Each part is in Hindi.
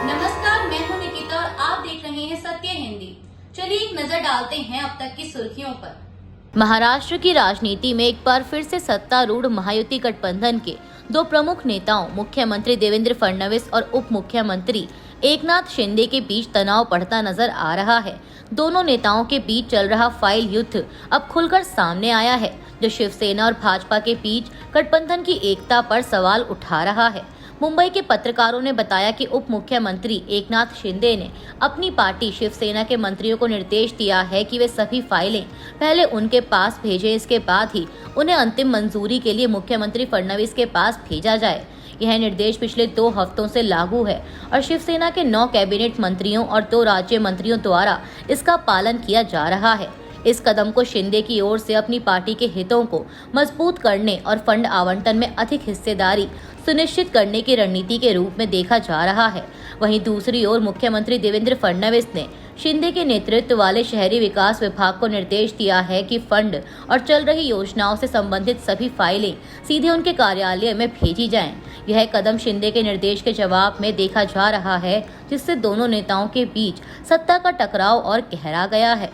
नमस्कार, मैं हूं निकिता और आप देख रहे हैं सत्य हिंदी। चलिए एक नजर डालते हैं अब तक की सुर्खियों पर। महाराष्ट्र की राजनीति में एक बार फिर से सत्तारूढ़ महायुति गठबंधन के दो प्रमुख नेताओं मुख्यमंत्री देवेंद्र फडणवीस और उप मुख्यमंत्री एकनाथ शिंदे के बीच तनाव बढ़ता नजर आ रहा है। दोनों नेताओं के बीच चल रहा फाइल युद्ध अब खुलकर सामने आया है, जो शिवसेना और भाजपा के बीच गठबंधन की एकता पर सवाल उठा रहा है। मुंबई के पत्रकारों ने बताया कि उप मुख्यमंत्री एकनाथ शिंदे ने अपनी पार्टी शिवसेना के मंत्रियों को निर्देश दिया है कि वे सभी फाइलें पहले उनके पास भेजें, इसके बाद ही उन्हें अंतिम मंजूरी के लिए मुख्यमंत्री फडणवीस के पास भेजा जाए। यह निर्देश पिछले 2 हफ्तों से लागू है और शिवसेना के 9 कैबिनेट मंत्रियों और 2 राज्य मंत्रियों द्वारा इसका पालन किया जा रहा है। इस कदम को शिंदे की ओर से अपनी पार्टी के हितों को मजबूत करने और फंड आवंटन में अधिक हिस्सेदारी सुनिश्चित करने की रणनीति के रूप में देखा जा रहा है। वहीं दूसरी ओर मुख्यमंत्री देवेंद्र फडणवीस ने शिंदे के नेतृत्व वाले शहरी विकास विभाग को निर्देश दिया है कि फंड और चल रही योजनाओं से संबंधित सभी फाइलें सीधे उनके कार्यालय में भेजी जाएं। यह कदम शिंदे के निर्देश के जवाब में देखा जा रहा है, जिससे दोनों नेताओं के बीच सत्ता का टकराव और गहरा गया है।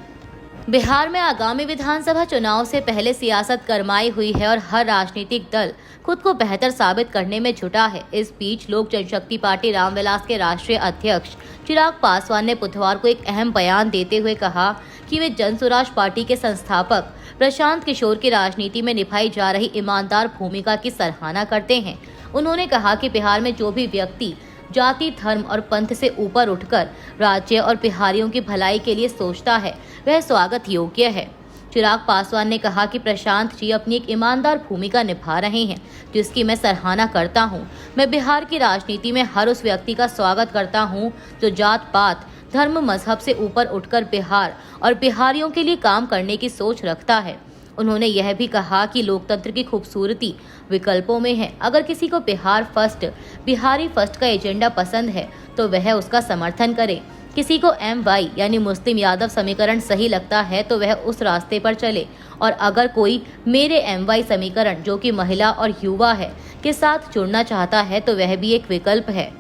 बिहार में आगामी विधानसभा चुनाव से पहले सियासत गरमाई हुई है और हर राजनीतिक दल खुद को बेहतर साबित करने में जुटा है। इस बीच लोक जनशक्ति पार्टी रामविलास के राष्ट्रीय अध्यक्ष चिराग पासवान ने बुधवार को एक अहम बयान देते हुए कहा कि वे जनसुराज पार्टी के संस्थापक प्रशांत किशोर की राजनीति में निभाई जा रही ईमानदार भूमिका की सराहना करते हैं। उन्होंने कहा कि बिहार में जो भी व्यक्ति जाति, धर्म और पंथ से ऊपर उठकर राज्य और बिहारियों की भलाई के लिए सोचता है, वह स्वागत योग्य है। चिराग पासवान ने कहा कि प्रशांत जी अपनी एक ईमानदार भूमिका निभा रहे हैं, जिसकी मैं सराहना करता हूं। मैं बिहार की राजनीति में हर उस व्यक्ति का स्वागत करता हूं जो जात पात, धर्म, मजहब से ऊपर उठकर बिहार और बिहारियों के लिए काम करने की सोच रखता है। उन्होंने यह भी कहा कि लोकतंत्र की खूबसूरती विकल्पों में है। अगर किसी को बिहार फर्स्ट, बिहारी फर्स्ट का एजेंडा पसंद है तो वह उसका समर्थन करे। किसी को MY यानी मुस्लिम यादव समीकरण सही लगता है तो वह उस रास्ते पर चले, और अगर कोई मेरे MY समीकरण, जो कि महिला और युवा है, के साथ जुड़ना चाहता है तो वह भी एक विकल्प है।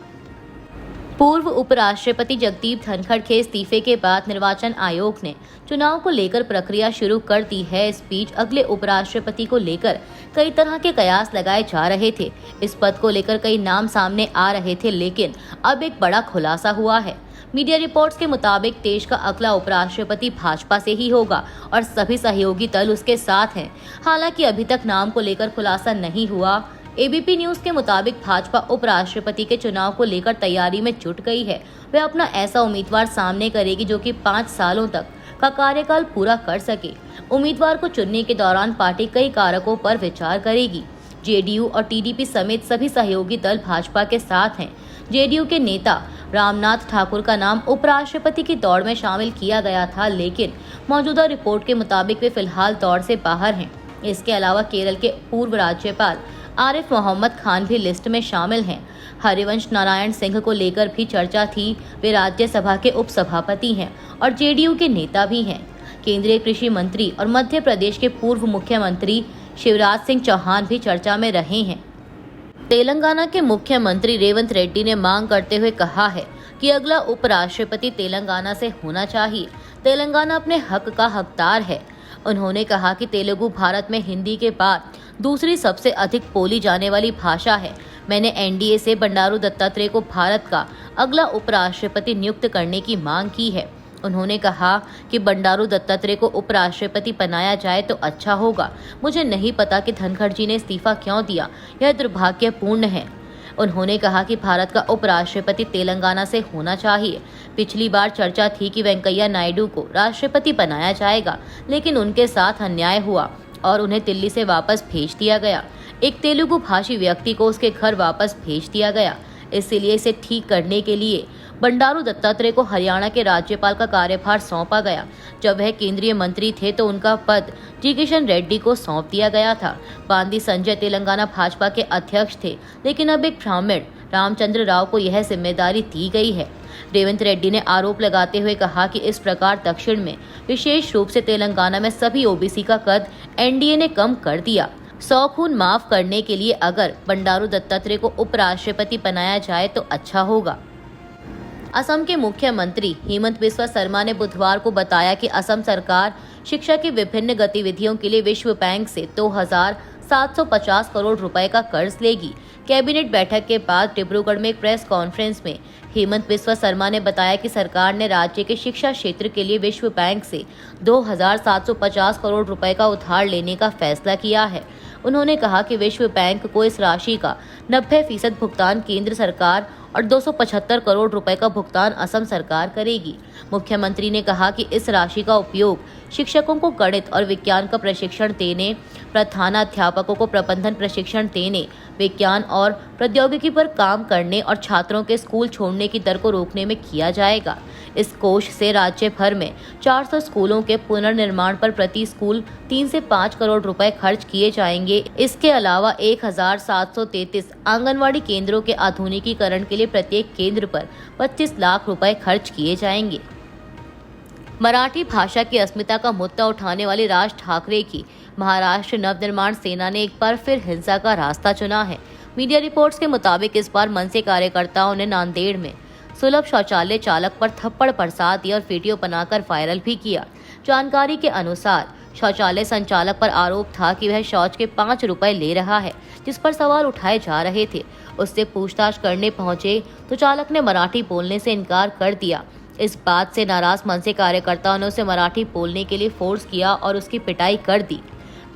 पूर्व उपराष्ट्रपति जगदीप धनखड़ के इस्तीफे के बाद निर्वाचन आयोग ने चुनाव को लेकर प्रक्रिया शुरू कर दी है। इस बीच अगले उपराष्ट्रपति को लेकर कई तरह के कयास लगाए जा रहे थे। इस पद को लेकर कई नाम सामने आ रहे थे, लेकिन अब एक बड़ा खुलासा हुआ है। मीडिया रिपोर्ट्स के मुताबिक देश का अगला उपराष्ट्रपति भाजपा से ही होगा और सभी सहयोगी दल उसके साथ हैं। हालांकि अभी तक नाम को लेकर खुलासा नहीं हुआ। ABP न्यूज के मुताबिक भाजपा उपराष्ट्रपति के चुनाव को लेकर तैयारी में जुट गई है। वह अपना ऐसा उम्मीदवार सामने करेगी जो कि 5 सालों तक का कार्यकाल पूरा कर सके। उम्मीदवार को चुनने के दौरान पार्टी कई कारकों पर विचार करेगी। JDU और TDP समेत सभी सहयोगी दल भाजपा के साथ हैं। JDU के नेता रामनाथ ठाकुर का नाम उपराष्ट्रपति की दौड़ में शामिल किया गया था, लेकिन मौजूदा रिपोर्ट के मुताबिक वे फिलहाल दौड़ से बाहर हैं। इसके अलावा केरल के पूर्व राज्यपाल आरिफ मोहम्मद खान भी लिस्ट में शामिल हैं। हरिवंश नारायण सिंह को लेकर भी चर्चा थी। वे राज्यसभा के उपसभापति हैं और JDU के नेता भी हैं। केंद्रीय कृषि मंत्री और मध्य प्रदेश के पूर्व मुख्यमंत्री शिवराज सिंह चौहान भी चर्चा में रहे हैं। तेलंगाना के मुख्यमंत्री रेवंत रेड्डी ने मांग करते हुए कहा है कि अगला उपराष्ट्रपति तेलंगाना से होना चाहिए। तेलंगाना अपने हक का हकदार है। उन्होंने कहा कि तेलुगु भारत में हिंदी के बाद दूसरी सबसे अधिक बोली जाने वाली भाषा है। मैंने NDA से बंडारू दत्तात्रेय को भारत का अगला उपराष्ट्रपति नियुक्त करने की मांग की है। उन्होंने कहा कि बंडारू दत्तात्रेय को उपराष्ट्रपति बनाया जाए तो अच्छा होगा। मुझे नहीं पता कि धनखड़ जी ने इस्तीफा क्यों दिया, यह दुर्भाग्यपूर्ण है। उन्होंने कहा कि भारत का उपराष्ट्रपति तेलंगाना से होना चाहिए। पिछली बार चर्चा थी कि वेंकैया नायडू को राष्ट्रपति बनाया जाएगा, लेकिन उनके साथ अन्याय हुआ और उन्हें दिल्ली से वापस भेज दिया गया। एक तेलुगु भाषी व्यक्ति को उसके घर वापस भेज दिया गया। इसलिए इसे ठीक करने के लिए बंडारू दत्तात्रेय को हरियाणा के राज्यपाल का कार्यभार सौंपा गया। जब वह केंद्रीय मंत्री थे तो उनका पद जी किशन रेड्डी को सौंप दिया गया था। बांदी संजय तेलंगाना भाजपा के अध्यक्ष थे, लेकिन अब एक ब्राह्मण रामचंद्र राव को यह जिम्मेदारी दी गई है। रेवंत रेड्डी ने आरोप लगाते हुए कहा कि इस प्रकार दक्षिण में, विशेष रूप से तेलंगाना में सभी OBC का कद NDA ने कम कर दिया। 100 खून माफ करने के लिए अगर बंडारू दत्तात्रेय को उपराष्ट्रपति बनाया जाए तो अच्छा होगा। असम के मुख्यमंत्री हेमंत बिस्वा शर्मा ने बुधवार को बताया कि असम सरकार शिक्षा की विभिन्न गतिविधियों के लिए विश्व बैंक से 2,750 करोड़ रुपए का कर्ज लेगी। कैबिनेट बैठक के बाद डिब्रूगढ़ में एक प्रेस कॉन्फ्रेंस में हेमंत बिस्वा शर्मा ने बताया कि सरकार ने राज्य के शिक्षा क्षेत्र के लिए विश्व बैंक से 2,750 करोड़ रुपए का उधार लेने का फैसला किया है। उन्होंने कहा कि विश्व बैंक को इस राशि का 90% भुगतान केंद्र सरकार और 275 करोड़ रुपए का भुगतान असम सरकार करेगी। मुख्यमंत्री ने कहा कि इस राशि का उपयोग शिक्षकों को गणित और विज्ञान का प्रशिक्षण देने, प्रधानाध्यापकों को प्रबंधन प्रशिक्षण देने, विज्ञान और प्रौद्योगिकी पर काम करने और छात्रों के स्कूल छोड़ने की दर को रोकने में किया जाएगा। इस कोष से राज्य भर में 400 स्कूलों के पुनर्निर्माण पर प्रति स्कूल 3 से 5 करोड़ रुपए खर्च किए जाएंगे। इसके अलावा 1,733 आंगनवाड़ी केंद्रों के आधुनिकीकरण के लिए प्रत्येक केंद्र पर 25 लाख रुपए खर्च किए जाएंगे। मराठी भाषा की अस्मिता का मुद्दा उठाने वाली राज ठाकरे की महाराष्ट्र नवनिर्माण सेना ने एक बार फिर हिंसा का रास्ता चुना है। मीडिया रिपोर्ट्स के मुताबिक इस बार मनसे कार्यकर्ताओं ने नांदेड़ में सुलभ शौचालय चालक पर थप्पड़ बरसा दिया और वीडियो बनाकर वायरल भी किया। जानकारी के अनुसार शौचालय संचालक पर आरोप था कि वह शौच के 5 रुपए ले रहा है, जिस पर सवाल उठाए जा रहे थे। उससे पूछताछ करने पहुंचे तो चालक ने मराठी बोलने से इनकार कर दिया। इस बात से नाराज मनसे कार्यकर्ताओं ने उसे मराठी बोलने के लिए फोर्स किया और उसकी पिटाई कर दी।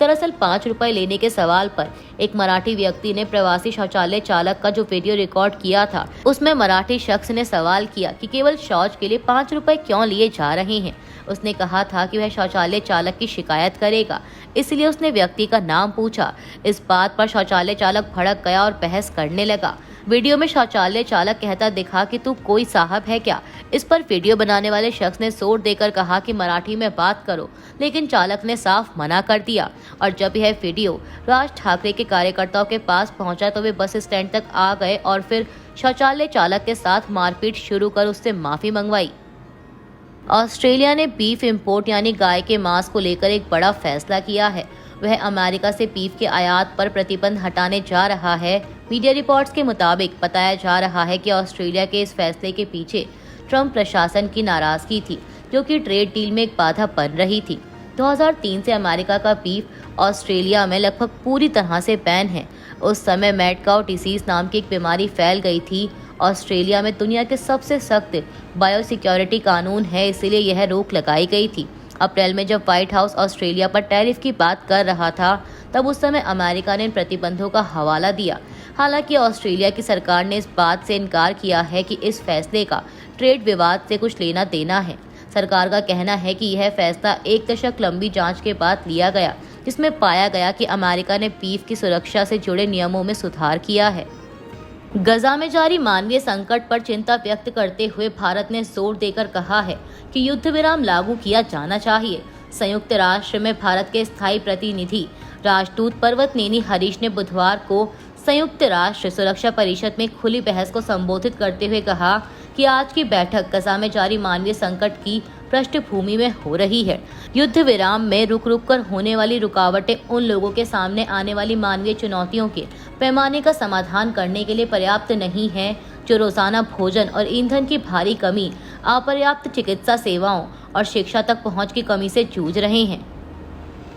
दरअसल 5 रुपए लेने के सवाल पर एक मराठी व्यक्ति ने प्रवासी शौचालय चालक का जो वीडियो रिकॉर्ड किया था, उसमें मराठी शख्स ने सवाल किया कि केवल शौच के लिए 5 रुपए क्यों लिए जा रहे हैं। उसने कहा था कि वह शौचालय चालक की शिकायत करेगा, इसलिए उसने व्यक्ति का नाम पूछा। इस बात पर शौचालय चालक भड़क गया और बहस करने लगा। वीडियो में शौचालय चालक कहता दिखा कि तू कोई साहब है क्या। इस पर वीडियो बनाने वाले शख्स ने जोर देकर कहा कि मराठी में बात करो, लेकिन चालक ने साफ मना कर दिया। और जब यह वीडियो राज ठाकरे के कार्यकर्ताओं के पास पहुंचा तो वे बस स्टैंड तक आ गए और फिर शौचालय चालक के साथ मारपीट शुरू कर उससे माफी मंगवाई। ऑस्ट्रेलिया ने बीफ इंपोर्ट यानी गाय के मांस को लेकर एक बड़ा फैसला किया है। वह अमेरिका से बीफ के आयात पर प्रतिबंध हटाने जा रहा है। मीडिया रिपोर्ट्स के मुताबिक बताया जा रहा है कि ऑस्ट्रेलिया के इस फैसले के पीछे ट्रंप प्रशासन की नाराजगी थी, जो कि ट्रेड डील में एक बाधा बन रही थी। 2003 से अमेरिका का बीफ ऑस्ट्रेलिया में लगभग पूरी तरह से बैन है। उस समय मैड काउ डिसीज नाम की एक बीमारी फैल गई थी। ऑस्ट्रेलिया में दुनिया के सबसे सख्त बायोसिक्योरिटी कानून है, इसीलिए यह रोक लगाई गई थी। अप्रैल में जब व्हाइट हाउस ऑस्ट्रेलिया पर टैरिफ की बात कर रहा था, तब उस समय अमेरिका ने इन प्रतिबंधों का हवाला दिया। हालांकि ऑस्ट्रेलिया की सरकार ने इस बात से इनकार किया है कि इस फैसले का ट्रेड विवाद से कुछ लेना देना है। सरकार का कहना है कि यह फैसला 1 दशक लंबी जांच के बाद लिया गया, जिसमें पाया गया कि अमेरिका ने बीफ की सुरक्षा से जुड़े नियमों में सुधार किया है। गजा में जारी मानवीय संकट पर चिंता व्यक्त करते हुए भारत ने जोर देकर कहा है कि युद्ध विराम लागू किया जाना चाहिए। संयुक्त राष्ट्र में भारत के स्थायी प्रतिनिधि राजदूत पर्वतनेनी हरीश ने बुधवार को संयुक्त राष्ट्र सुरक्षा परिषद में खुली बहस को संबोधित करते हुए कहा कि आज की बैठक गजा में जारी मानवीय संकट की पृष्ठभूमि में हो रही है। युद्ध विराम में रुक रुक कर होने वाली रुकावटें उन लोगों के सामने आने वाली मानवीय चुनौतियों के पैमाने का समाधान करने के लिए पर्याप्त नहीं है, जो रोजाना भोजन और ईंधन की भारी कमी, अपर्याप्त चिकित्सा सेवाओं और शिक्षा तक पहुंच की कमी से जूझ रहे हैं।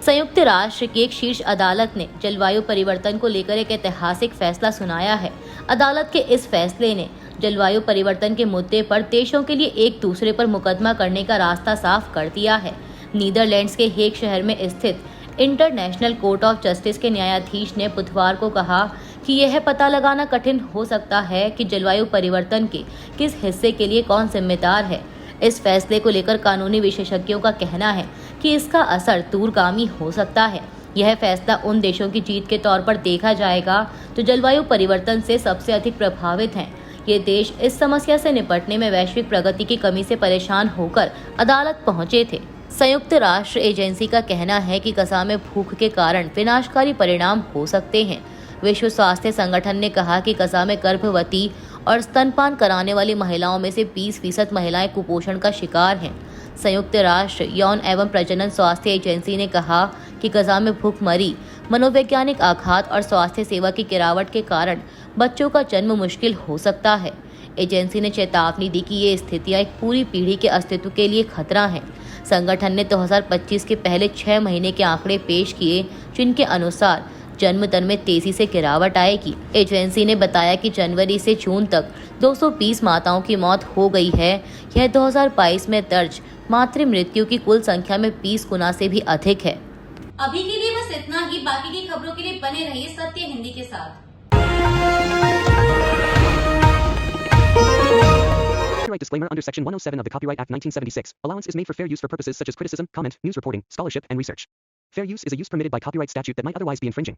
संयुक्त राष्ट्र की एक शीर्ष अदालत ने जलवायु परिवर्तन को लेकर एक ऐतिहासिक फैसला सुनाया है। अदालत के इस फैसले ने जलवायु परिवर्तन के मुद्दे पर देशों के लिए एक दूसरे पर मुकदमा करने का रास्ता साफ कर दिया है। नीदरलैंड्स के हेग शहर में स्थित इंटरनेशनल कोर्ट ऑफ जस्टिस के न्यायाधीश ने बुधवार को कहा कि यह पता लगाना कठिन हो सकता है कि जलवायु परिवर्तन के किस हिस्से के लिए कौन जिम्मेदार है। इस फैसले को लेकर कानूनी विशेषज्ञों का कहना है कि इसका असर दूरगामी हो सकता है। यह फैसला उन देशों की जीत के तौर पर देखा जाएगा जो जलवायु परिवर्तन से सबसे अधिक प्रभावित हैं। ये देश इस समस्या से निपटने में वैश्विक प्रगति की कमी से परेशान होकर अदालत पहुंचे थे। संयुक्त राष्ट्र एजेंसी का कहना है कि गजा में भूख के कारण विनाशकारी परिणाम हो सकते हैं। विश्व स्वास्थ्य संगठन ने कहा कि गजा में गर्भवती और स्तनपान कराने वाली महिलाओं में से 20% महिलाएं कुपोषण का शिकार हैं। संयुक्त राष्ट्र यौन एवं प्रजनन स्वास्थ्य एजेंसी ने कहा कि गजा में भूखमरी, मनोवैज्ञानिक आघात और स्वास्थ्य सेवा की गिरावट के कारण बच्चों का जन्म मुश्किल हो सकता है। एजेंसी ने चेतावनी दी कि ये स्थितियां एक पूरी पीढ़ी के अस्तित्व के लिए खतरा हैं। संगठन ने 2025 के पहले 6 महीने के आंकड़े पेश किए, जिनके अनुसार जन्म दर में तेजी से गिरावट आएगी। एजेंसी ने बताया कि जनवरी से जून तक 220 माताओं की मौत हो गई है। यह 2022 में दर्ज मातृ मृत्यु की कुल संख्या में 20 गुना से भी अधिक है। अभी के लिए बस इतना ही। बाकी की खबरों के लिए बने रहिए सत्य हिंदी के साथ। Copyright disclaimer under Section 107 of the Copyright Act 1976. Allowance is made for fair use for purposes such as criticism, comment, news reporting, scholarship, and research. Fair use is a use permitted by copyright statute that might otherwise be infringing.